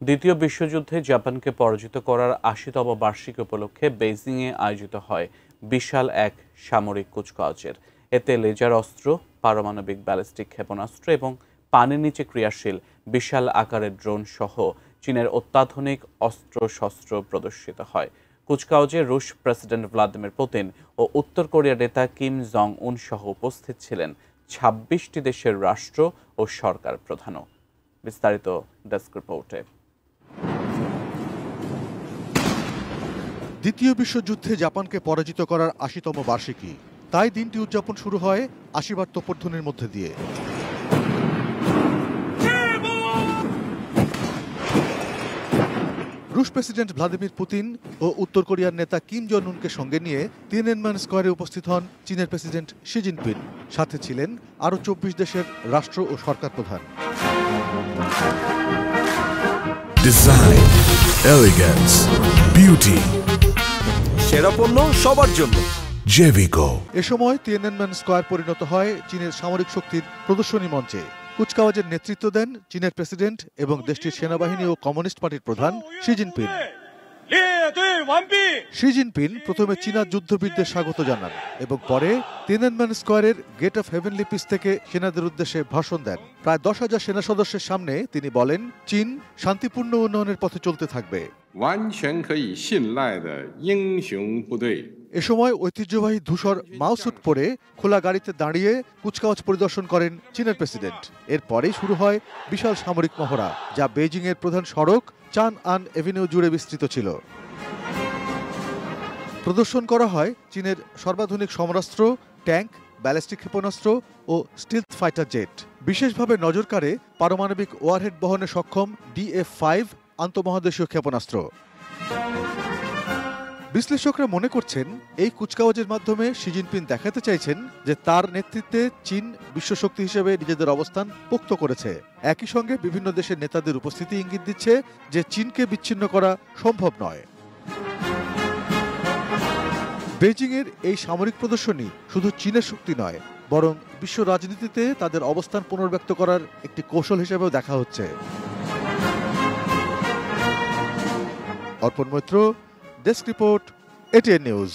দ্বিতীয় বিশ্বযুদ্ধে জাপানকে পরাজিত করার ৮০তম বার্ষিকী উপলক্ষে বেইজিংয়ে আয়োজিত হয় বিশাল এক সামরিক কুচকাওয়াজের। এতে লেজার অস্ত্র, পারমাণবিক ব্যালিস্টিক ক্ষেপণাস্ত্র এবং পানির নিচে ক্রিয়াশীল বিশাল আকারের ড্রোন সহ চীনের অত্যাধুনিক অস্ত্রশস্ত্র প্রদর্শিত হয়। কুচকাওয়াজে রুশ প্রেসিডেন্ট ভ্লাদিমির পুতিন ও উত্তর কোরিয়ার নেতা কিম জং উন সহ উপস্থিত ছিলেন ২৬টি দেশের রাষ্ট্র ও সরকার প্রধানও। বিস্তারিত ডেস্ক রিপোর্টে। দ্বিতীয় বিশ্বযুদ্ধে জাপানকে পরাজিত করার ৮০তম বার্ষিকী, তাই দিনটি উদযাপন শুরু হয় ৮০বার তোপধ্বনির মধ্যে দিয়ে। রুশ প্রেসিডেন্ট ভ্লাদিমির পুতিন ও উত্তর কোরিয়ার নেতা কিম জং উনকে সঙ্গে নিয়ে তিয়েনএনমেন স্কয়ারে উপস্থিত হন চীনের প্রেসিডেন্ট শি জিনপিং। সাথে ছিলেন আরও ২৪ দেশের রাষ্ট্র ও সরকার প্রধান। ডিজাইন, এলিগেন্স, বিউটি, সেরা পণ্য সবার জন্য জেভিকো। এ সময় তিয়েনএনমেন স্কয়ার পরিণত হয় চীনের সামরিক শক্তির প্রদর্শনী মঞ্চে। কুচকাওয়াজের নেতৃত্ব দেন চীনের প্রেসিডেন্ট এবং দেশটির সেনাবাহিনী ও কমিউনিস্ট পার্টির প্রধান শি জিনপিং। শি জিনপিং প্রথমে চীনা যুদ্ধবীরদের স্বাগত জানান এবং পরে তিয়েনএনমেন স্কয়ারের গেট অফ হেভেনলি পিস থেকে সেনাদের উদ্দেশ্যে ভাষণ দেন। প্রায় ১০,০০০ সেনা সদস্যের সামনে তিনি বলেন, চীন শান্তিপূর্ণ উন্নয়নের পথে চলতে থাকবে। এ সময় ঐতিহ্যবাহী ধূসর মাউস্যুট পরে খোলা গাড়িতে দাঁড়িয়ে কুচকাওয়াজ পরিদর্শন করেন চীনের প্রেসিডেন্ট। এরপরেই শুরু হয় বিশাল সামরিক মহড়া, যা বেইজিংয়ের প্রধান সড়ক চানআন এভিনিউ জুড়ে বিস্তৃত ছিল। প্রদর্শন করা হয় চীনের সর্বাধুনিক সমরাস্ত্র, ট্যাঙ্ক, ব্যালিস্টিক ক্ষেপণাস্ত্র ও স্টিলথ ফাইটার জেট। বিশেষভাবে নজর কাড়ে পারমাণবিক ওয়ারহেড বহনে সক্ষম DF-5 আন্তঃমহাদেশীয় ক্ষেপণাস্ত্র। বিশ্লেষকরা মনে করছেন, এই কুচকাওয়াজের মাধ্যমে শি জিনপিং দেখাতে চাইছেন যে তার নেতৃত্বে চীন বিশ্বশক্তি হিসেবে নিজেদের অবস্থান পোক্ত করেছে। একই সঙ্গে বিভিন্ন দেশের নেতাদের উপস্থিতি ইঙ্গিত দিচ্ছে যে চীনকে বিচ্ছিন্ন করা সম্ভব নয়। বেইজিংয়ের এই সামরিক প্রদর্শনী শুধু চীনের শক্তি নয়, বরং বিশ্ব রাজনীতিতে তাদের অবস্থান পুনর্ব্যক্ত করার একটি কৌশল হিসেবেও দেখা হচ্ছে। Arpan Maitra, desk report, ATN news.